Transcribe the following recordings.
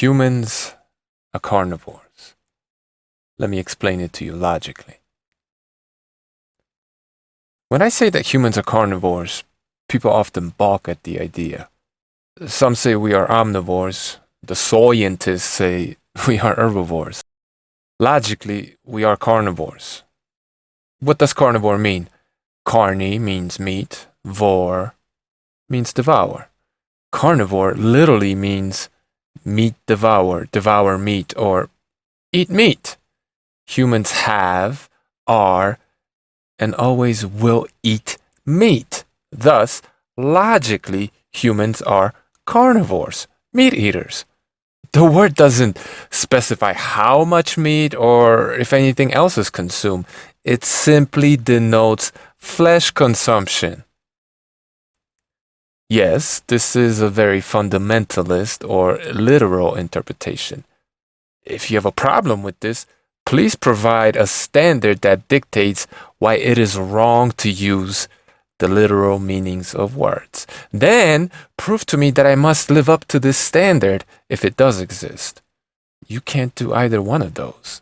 Humans are carnivores. Let me explain it to you logically. When I say that humans are carnivores, people often balk at the idea. Some say we are omnivores. The scientists say we are herbivores. Logically, we are carnivores. What does carnivore mean? Carni means meat. Vor means devour. Carnivore literally means meat devour, devour meat, or eat meat. Humans have, are, and always will eat meat. Thus, logically, humans are carnivores, meat eaters. The word doesn't specify how much meat or if anything else is consumed. It simply denotes flesh consumption. Yes, this is a very fundamentalist or literal interpretation. If you have a problem with this, please provide a standard that dictates why it is wrong to use the literal meanings of words. Then prove to me that I must live up to this standard if it does exist. You can't do either one of those.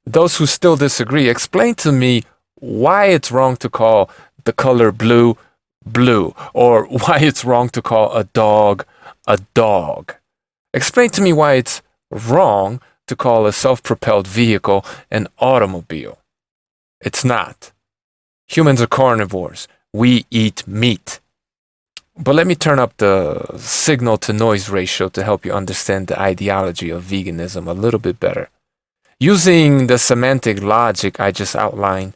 Those who still disagree, explain to me why it's wrong to call the color blue, blue, or why it's wrong to call a dog. Explain to me why it's wrong to call a self-propelled vehicle an automobile. It's not. Humans are carnivores. We eat meat. But let me turn up the signal-to-noise ratio to help you understand the ideology of veganism a little bit better. Using the semantic logic I just outlined,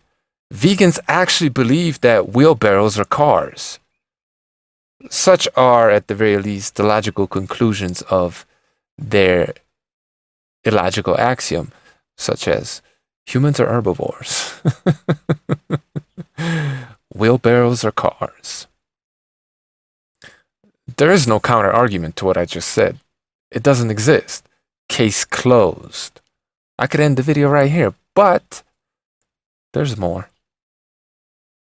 vegans actually believe that wheelbarrows are cars. Such are, at the very least, the logical conclusions of their illogical axiom, such as humans are herbivores. Wheelbarrows are cars. There is no counter-argument to what I just said. It doesn't exist. Case closed. I could end the video right here, but there's more.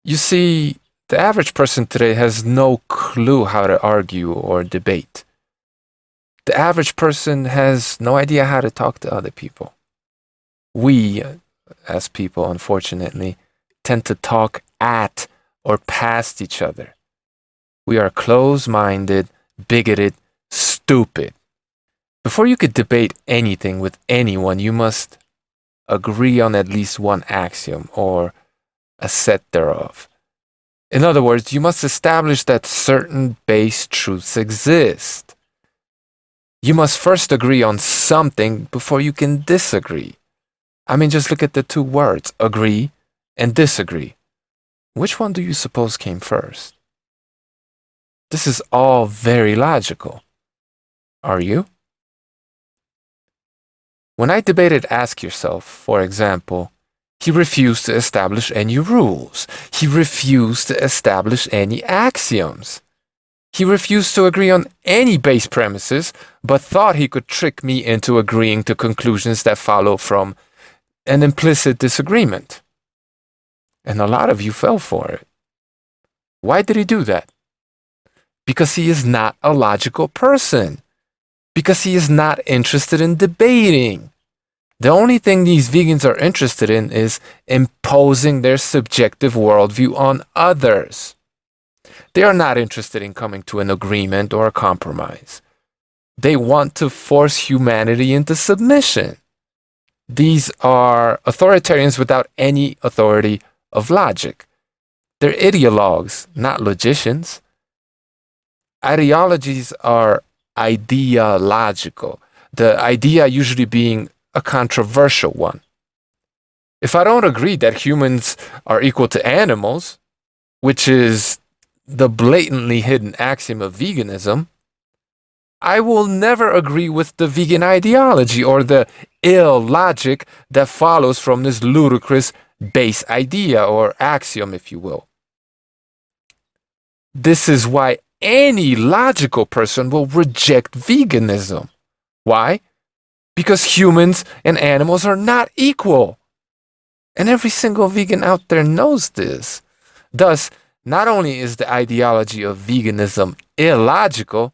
You see, the average person today has no clue how to argue or debate. The average person has no idea how to talk to other people. We, as people, unfortunately, tend to talk at or past each other. We are closed-minded, bigoted, stupid. Before you could debate anything with anyone, you must agree on at least one axiom or a set thereof. In other words, you must establish that certain base truths exist. You must first agree on something before you can disagree. I mean, just look at the two words, agree and disagree. Which one do you suppose came first? This is all very logical. Are you? When I debated Ask Yourself, for example, he refused to establish any rules. He refused to establish any axioms. He refused to agree on any base premises, but thought he could trick me into agreeing to conclusions that follow from an implicit disagreement. And a lot of you fell for it. Why did he do that? Because he is not a logical person. Because he is not interested in debating. The only thing these vegans are interested in is imposing their subjective worldview on others. They are not interested in coming to an agreement or a compromise. They want to force humanity into submission. These are authoritarians without any authority of logic. They're ideologues, not logicians. Ideologies are ideological, the idea usually being a controversial one. If I don't agree that humans are equal to animals, which is the blatantly hidden axiom of veganism, I will never agree with the vegan ideology or the ill logic that follows from this ludicrous base idea or axiom, if you will. This is why any logical person will reject veganism. Why? Because humans and animals are not equal. And every single vegan out there knows this. Thus, not only is the ideology of veganism illogical,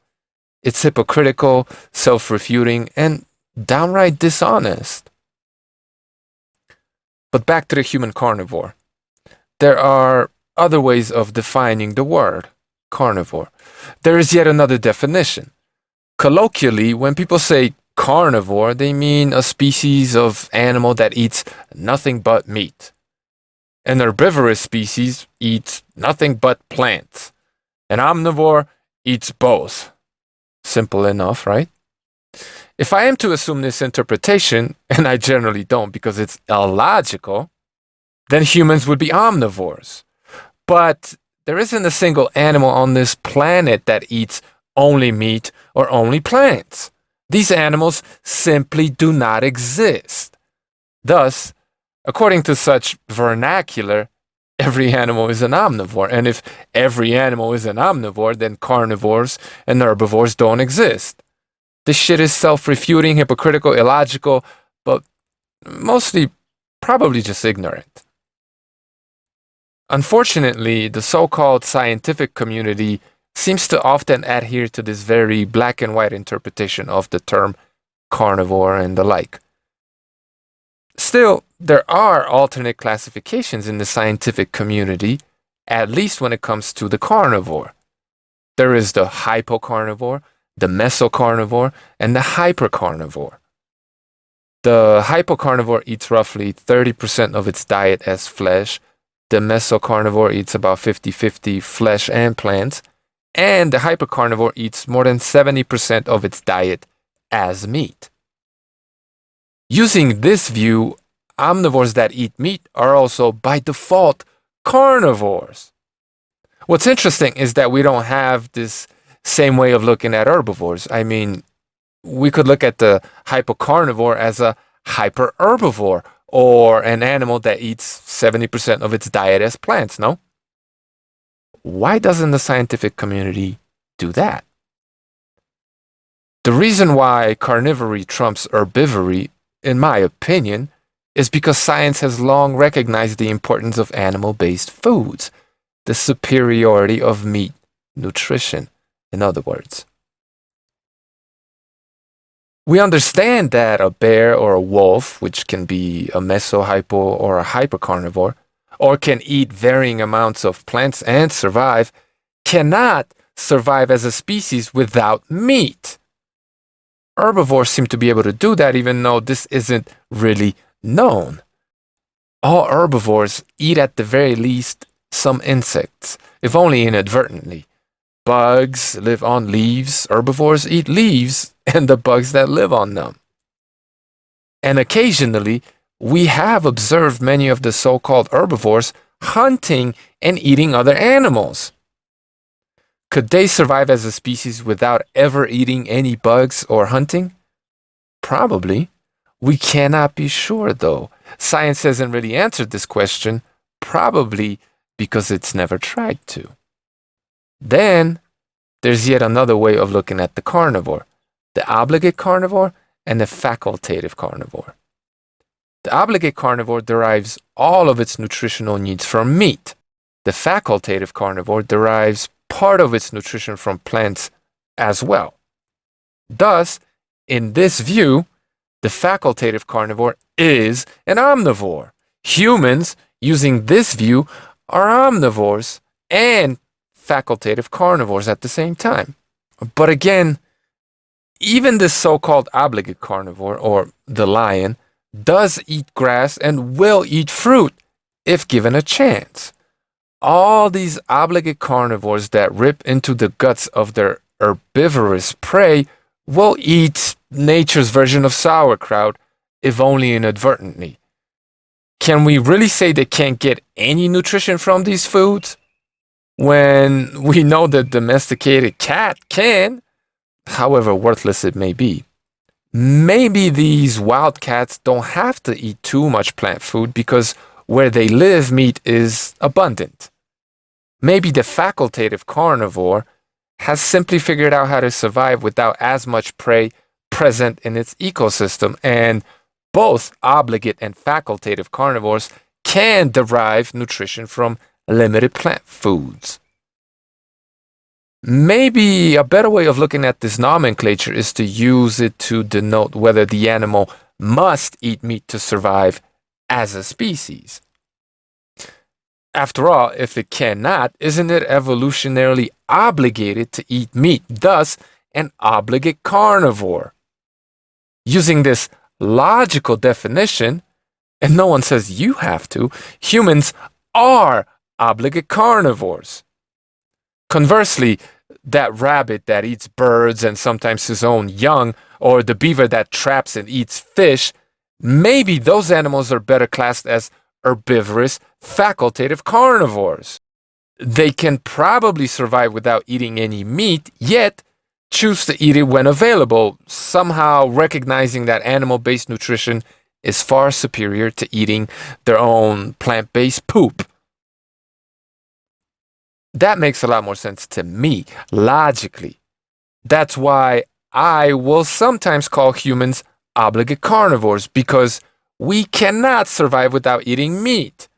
It's hypocritical, self-refuting, and downright dishonest. But back to the human carnivore. There are other ways of defining the word carnivore. There is yet another definition. Colloquially, when people say carnivore, they mean a species of animal that eats nothing but meat. An herbivorous species eats nothing but plants. An omnivore eats both. Simple enough, right? If I am to assume this interpretation, and I generally don't because it's illogical, then humans would be omnivores. But there isn't a single animal on this planet that eats only meat or only plants. These animals simply do not exist. Thus, according to such vernacular, every animal is an omnivore. And if every animal is an omnivore, then carnivores and herbivores don't exist. This shit is self-refuting, hypocritical, illogical, but mostly probably just ignorant. Unfortunately, the so-called scientific community seems to often adhere to this very black and white interpretation of the term carnivore and the like. Still, there are alternate classifications in the scientific community, at least when it comes to the carnivore. There is the hypocarnivore, the mesocarnivore, and the hypercarnivore. The hypocarnivore eats roughly 30% of its diet as flesh. The mesocarnivore eats about 50-50 flesh and plants. And the hypercarnivore eats more than 70% of its diet as meat. Using this view, omnivores that eat meat are also by default carnivores. What's interesting is that we don't have this same way of looking at herbivores. I mean, we could look at the hypocarnivore as a hyperherbivore or an animal that eats 70% of its diet as plants, no? Why doesn't the scientific community do that? The reason why carnivory trumps herbivory, in my opinion, is because science has long recognized the importance of animal-based foods, the superiority of meat nutrition, in other words. We understand that a bear or a wolf, which can be a meso-hypo or a hypercarnivore, or can eat varying amounts of plants and survive, cannot survive as a species without meat. Herbivores seem to be able to do that even though this isn't really known. All herbivores eat at the very least some insects, if only inadvertently. Bugs live on leaves, herbivores eat leaves and the bugs that live on them. And occasionally, we have observed many of the so-called herbivores hunting and eating other animals. Could they survive as a species without ever eating any bugs or hunting? Probably. We cannot be sure, though. Science hasn't really answered this question, probably because it's never tried to. Then, there's yet another way of looking at the carnivore, the obligate carnivore and the facultative carnivore. The obligate carnivore derives all of its nutritional needs from meat. The facultative carnivore derives part of its nutrition from plants as well. Thus, in this view, the facultative carnivore is an omnivore. Humans, using this view, are omnivores and facultative carnivores at the same time. But again, even this so-called obligate carnivore, or the lion, does eat grass and will eat fruit if given a chance. All these obligate carnivores that rip into the guts of their herbivorous prey will eat nature's version of sauerkraut, if only inadvertently. Can we really say they can't get any nutrition from these foods? When we know that domesticated cat can, however worthless it may be. Maybe these wild cats don't have to eat too much plant food because where they live, meat is abundant. Maybe the facultative carnivore has simply figured out how to survive without as much prey present in its ecosystem, and both obligate and facultative carnivores can derive nutrition from limited plant foods. Maybe a better way of looking at this nomenclature is to use it to denote whether the animal must eat meat to survive as a species. After all, if it cannot, isn't it evolutionarily obligated to eat meat, thus an obligate carnivore? Using this logical definition, and no one says you have to, humans are obligate carnivores. Conversely, that rabbit that eats birds and sometimes his own young, or the beaver that traps and eats fish, maybe those animals are better classed as herbivorous, facultative carnivores. They can probably survive without eating any meat, yet choose to eat it when available, somehow recognizing that animal-based nutrition is far superior to eating their own plant-based poop. That makes a lot more sense to me, logically. That's why I will sometimes call humans obligate carnivores, because we cannot survive without eating meat.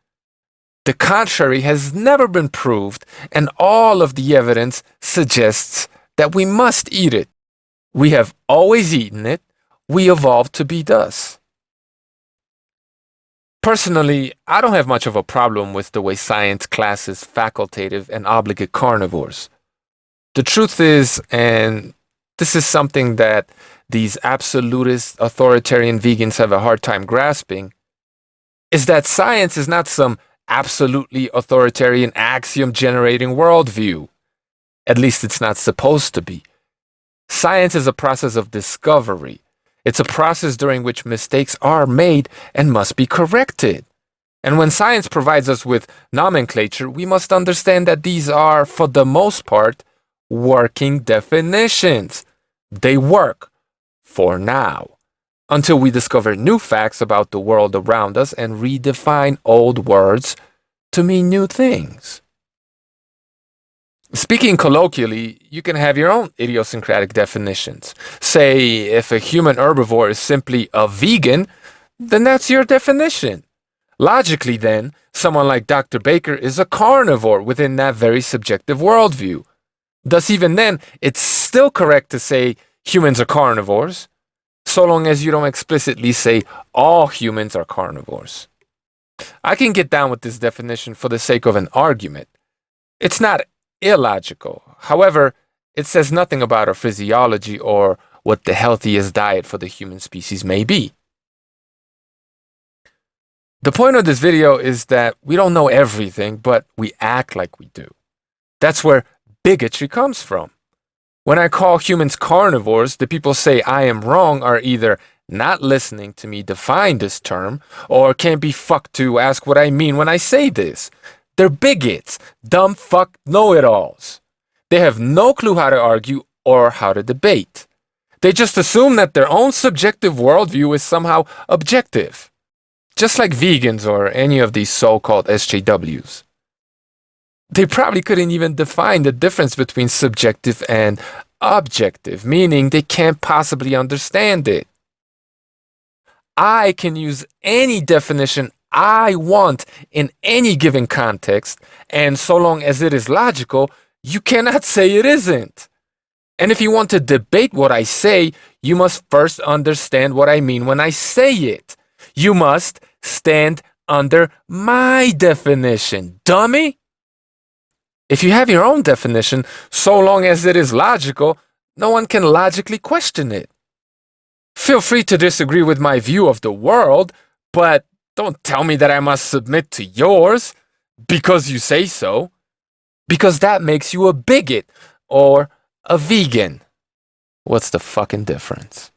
The contrary has never been proved, and all of the evidence suggests that we must eat it. We have always eaten it. We evolved to be thus. Personally, I don't have much of a problem with the way science classes facultative and obligate carnivores. The truth is, and this is something that these absolutist authoritarian vegans have a hard time grasping, is that science is not some absolutely authoritarian axiom-generating worldview. At least it's not supposed to be. Science is a process of discovery. It's a process during which mistakes are made and must be corrected. And when science provides us with nomenclature, we must understand that these are, for the most part, working definitions. They work, for now, until we discover new facts about the world around us and redefine old words to mean new things. Speaking colloquially, you can have your own idiosyncratic definitions. Say, if a human herbivore is simply a vegan, then that's your definition. Logically, then, someone like Dr. Baker is a carnivore within that very subjective worldview. Thus, even then, it's still correct to say humans are carnivores, so long as you don't explicitly say all humans are carnivores. I can get down with this definition for the sake of an argument. It's not illogical. However, it says nothing about our physiology or what the healthiest diet for the human species may be. The point of this video is that we don't know everything, but we act like we do. That's where bigotry comes from. When I call humans carnivores, the people say I am wrong are either not listening to me define this term, or can't be fucked to ask what I mean when I say this. They're bigots, dumb fuck know-it-alls. They have no clue how to argue or how to debate. They just assume that their own subjective worldview is somehow objective. Just like vegans or any of these so-called SJWs. They probably couldn't even define the difference between subjective and objective, meaning they can't possibly understand it. I can use any definition I want in any given context, and so long as it is logical, you cannot say it isn't. And if you want to debate what I say, you must first understand what I mean when I say it. You must stand under my definition, dummy. If you have your own definition, so long as it is logical, no one can logically question it. Feel free to disagree with my view of the world, but don't tell me that I must submit to yours because you say so, because that makes you a bigot or a vegan. What's the fucking difference?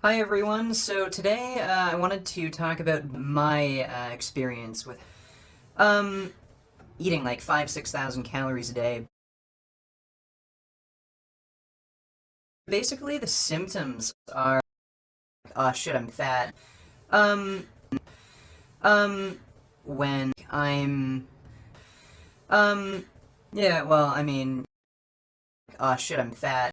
Hi everyone, so today I wanted to talk about my experience with eating like 5,000–6,000 calories a day. Basically the symptoms are, oh shit, I'm fat. When I'm, yeah, well, I mean, oh shit, I'm fat.